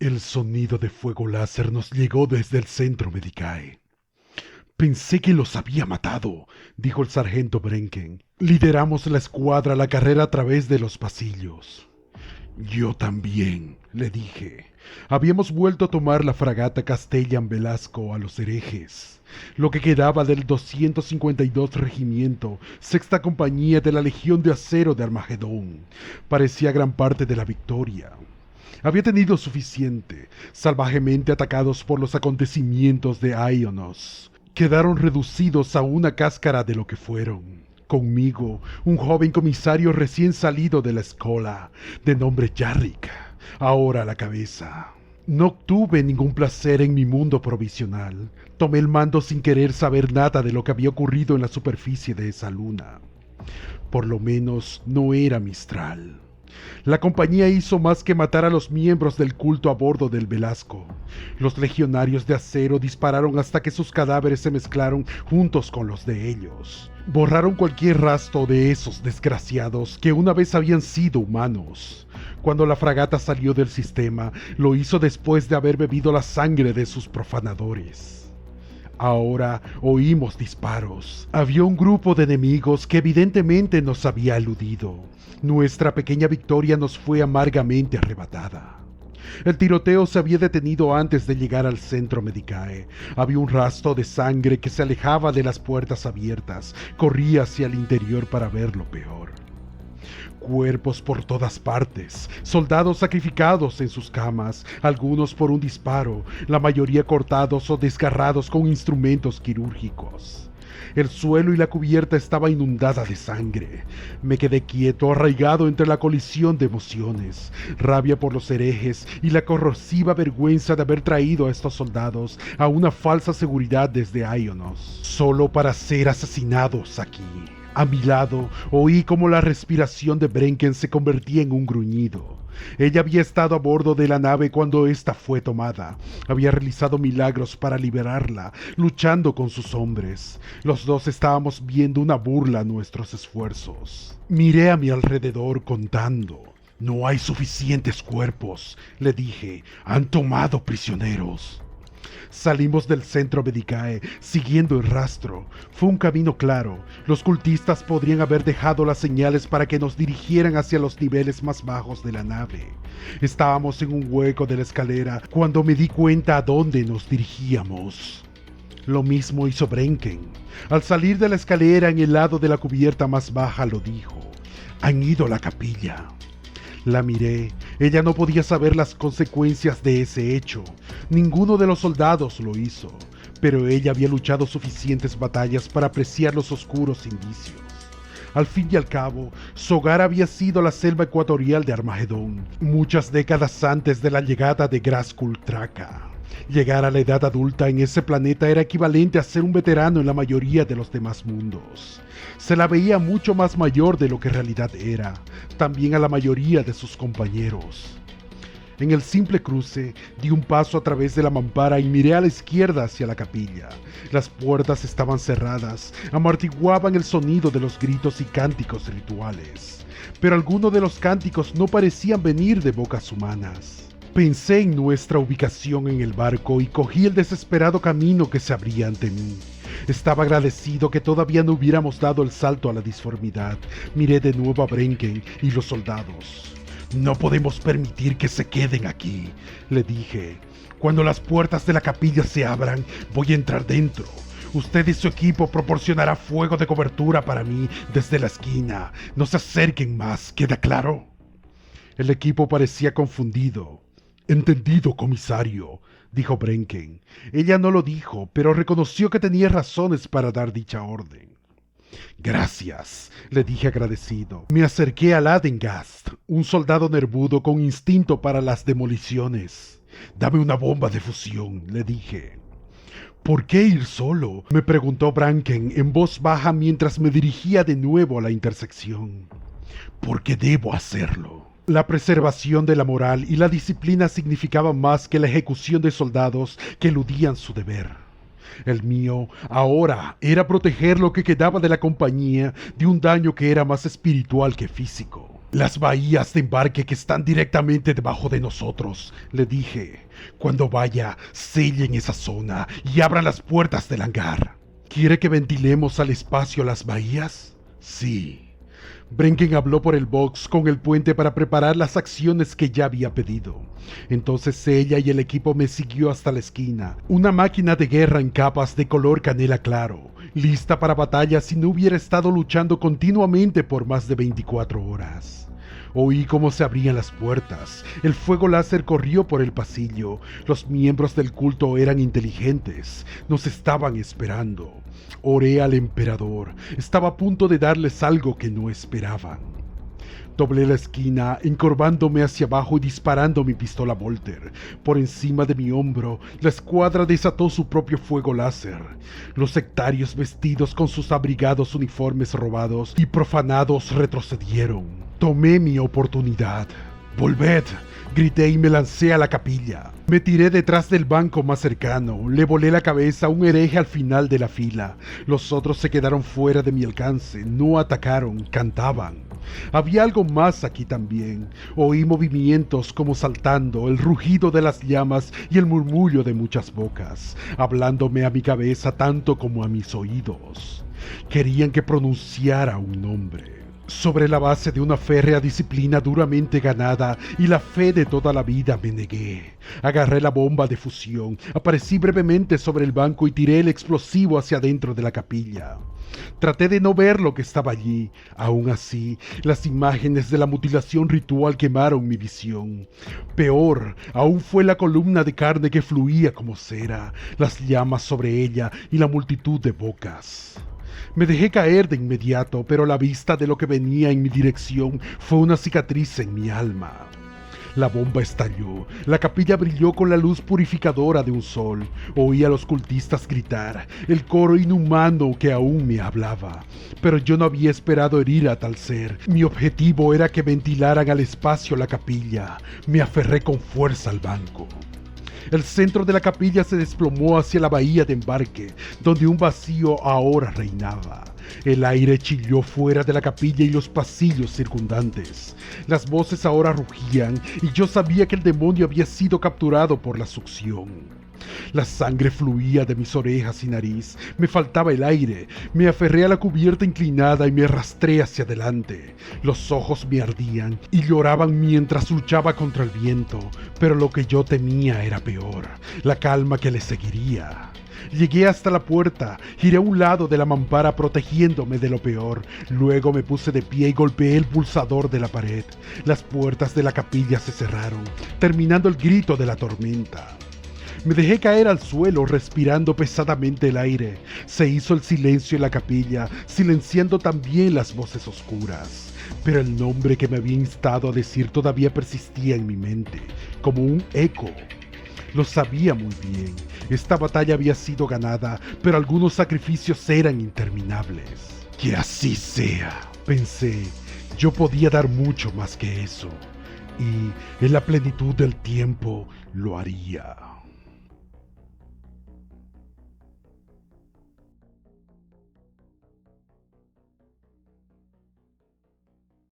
El sonido de fuego láser nos llegó desde el centro Medicae. Pensé que los había matado, dijo el sargento Brenken. Lideramos la escuadra a la carrera a través de los pasillos. Yo también, le dije. Habíamos vuelto a tomar la fragata Castellan Velasco a los herejes, lo que quedaba del 252 Regimiento, sexta compañía de la Legión de Acero de Armagedón. Parecía gran parte de la victoria. Había tenido suficiente, salvajemente atacados por los acontecimientos de Ionos. Quedaron reducidos a una cáscara de lo que fueron. Conmigo, un joven comisario recién salido de la escuela, de nombre Jarrick, ahora a la cabeza. No obtuve ningún placer en mi mundo provisional. Tomé el mando sin querer saber nada de lo que había ocurrido en la superficie de esa luna. Por lo menos no era Mistral. La compañía hizo más que matar a los miembros del culto a bordo del Velasco. Los legionarios de acero dispararon hasta que sus cadáveres se mezclaron juntos con los de ellos. Borraron cualquier rastro de esos desgraciados que una vez habían sido humanos. Cuando la fragata salió del sistema, lo hizo después de haber bebido la sangre de sus profanadores. Ahora oímos disparos. Había un grupo de enemigos que evidentemente nos había eludido. Nuestra pequeña victoria nos fue amargamente arrebatada. El tiroteo se había detenido antes de llegar al centro Medicae. Había un rastro de sangre que se alejaba de las puertas abiertas. Corría hacia el interior para ver lo peor. Cuerpos por todas partes, soldados sacrificados en sus camas, algunos por un disparo, la mayoría cortados o desgarrados con instrumentos quirúrgicos. El suelo y la cubierta estaba inundada de sangre. Me quedé quieto, arraigado entre la colisión de emociones, rabia por los herejes y la corrosiva vergüenza de haber traído a estos soldados a una falsa seguridad desde Ionos, solo para ser asesinados aquí. A mi lado, oí cómo la respiración de Brenken se convertía en un gruñido. Ella había estado a bordo de la nave cuando ésta fue tomada. Había realizado milagros para liberarla, luchando con sus hombres. Los dos estábamos viendo una burla a nuestros esfuerzos. Miré a mi alrededor contando. No hay suficientes cuerpos, le dije. Han tomado prisioneros. Salimos del centro Medicae, siguiendo el rastro. Fue un camino claro. Los cultistas podrían haber dejado las señales para que nos dirigieran hacia los niveles más bajos de la nave. Estábamos en un hueco de la escalera cuando me di cuenta a dónde nos dirigíamos. Lo mismo hizo Brenken. Al salir de la escalera en el lado de la cubierta más baja lo dijo. Han ido a la capilla. La miré. Ella no podía saber las consecuencias de ese hecho. Ninguno de los soldados lo hizo, pero ella había luchado suficientes batallas para apreciar los oscuros indicios. Al fin y al cabo, su hogar había sido la selva ecuatorial de Armagedón, muchas décadas antes de la llegada de Graskul Traka. Llegar a la edad adulta en ese planeta era equivalente a ser un veterano en la mayoría de los demás mundos. Se la veía mucho más mayor de lo que en realidad era, también a la mayoría de sus compañeros. En el simple cruce, di un paso a través de la mampara y miré a la izquierda hacia la capilla. Las puertas estaban cerradas, amortiguaban el sonido de los gritos y cánticos rituales. Pero algunos de los cánticos no parecían venir de bocas humanas. Pensé en nuestra ubicación en el barco y cogí el desesperado camino que se abría ante mí. Estaba agradecido que todavía no hubiéramos dado el salto a la disformidad. Miré de nuevo a Brenken y los soldados. No podemos permitir que se queden aquí, le dije. Cuando las puertas de la capilla se abran, voy a entrar dentro. Usted y su equipo proporcionará fuego de cobertura para mí desde la esquina. No se acerquen más, ¿queda claro? El equipo parecía confundido. Entendido, comisario, dijo Brenken. Ella no lo dijo, pero reconoció que tenía razones para dar dicha orden. Gracias, le dije agradecido. Me acerqué a Ladengast, un soldado nervudo con instinto para las demoliciones. Dame una bomba de fusión, le dije. ¿Por qué ir solo?, me preguntó Brenken en voz baja mientras me dirigía de nuevo a la intersección. Porque debo hacerlo. La preservación de la moral y la disciplina significaban más que la ejecución de soldados que eludían su deber. El mío, ahora, era proteger lo que quedaba de la compañía de un daño que era más espiritual que físico. Las bahías de embarque que están directamente debajo de nosotros, le dije. Cuando vaya, sellen esa zona y abran las puertas del hangar. ¿Quiere que ventilemos al espacio las bahías? Sí. Brenken habló por el box con el puente para preparar las acciones que ya había pedido. Entonces ella y el equipo me siguió hasta la esquina, una máquina de guerra en capas de color canela claro, lista para batalla si no hubiera estado luchando continuamente por más de 24 horas. Oí cómo se abrían las puertas, el fuego láser corrió por el pasillo, los miembros del culto eran inteligentes, nos estaban esperando. Oré al emperador, estaba a punto de darles algo que no esperaban. Doblé la esquina, encorvándome hacia abajo y disparando mi pistola Volter. Por encima de mi hombro, la escuadra desató su propio fuego láser. Los sectarios vestidos con sus abrigados uniformes robados y profanados retrocedieron. Tomé mi oportunidad. ¡Volved!, grité y me lancé a la capilla. Me tiré detrás del banco más cercano, le volé la cabeza a un hereje al final de la fila. Los otros se quedaron fuera de mi alcance, no atacaron, cantaban. Había algo más aquí también. Oí movimientos como saltando, el rugido de las llamas y el murmullo de muchas bocas, hablándome a mi cabeza tanto como a mis oídos. Querían que pronunciara un nombre. Sobre la base de una férrea disciplina duramente ganada y la fe de toda la vida me negué. Agarré la bomba de fusión, aparecí brevemente sobre el banco y tiré el explosivo hacia adentro de la capilla. Traté de no ver lo que estaba allí. Aún así, las imágenes de la mutilación ritual quemaron mi visión. Peor, aún fue la columna de carne que fluía como cera, las llamas sobre ella y la multitud de bocas. Me dejé caer de inmediato, pero la vista de lo que venía en mi dirección fue una cicatriz en mi alma. La bomba estalló, la capilla brilló con la luz purificadora de un sol. Oí a los cultistas gritar, el coro inhumano que aún me hablaba. Pero yo no había esperado herir a tal ser. Mi objetivo era que ventilaran al espacio la capilla. Me aferré con fuerza al banco. El centro de la capilla se desplomó hacia la bahía de embarque, donde un vacío ahora reinaba. El aire chilló fuera de la capilla y los pasillos circundantes. Las voces ahora rugían y yo sabía que el demonio había sido capturado por la succión. La sangre fluía de mis orejas y nariz, me faltaba el aire, me aferré a la cubierta inclinada y me arrastré hacia adelante. Los ojos me ardían y lloraban mientras luchaba contra el viento, pero lo que yo temía era peor, la calma que le seguiría. Llegué hasta la puerta, giré a un lado de la mampara protegiéndome de lo peor. Luego me puse de pie y golpeé el pulsador de la pared. Las puertas de la capilla se cerraron, terminando el grito de la tormenta. Me dejé caer al suelo, respirando pesadamente el aire. Se hizo el silencio en la capilla, silenciando también las voces oscuras. Pero el nombre que me había instado a decir todavía persistía en mi mente, como un eco. Lo sabía muy bien. Esta batalla había sido ganada, pero algunos sacrificios eran interminables. Que así sea, pensé. Yo podía dar mucho más que eso. Y en la plenitud del tiempo lo haría.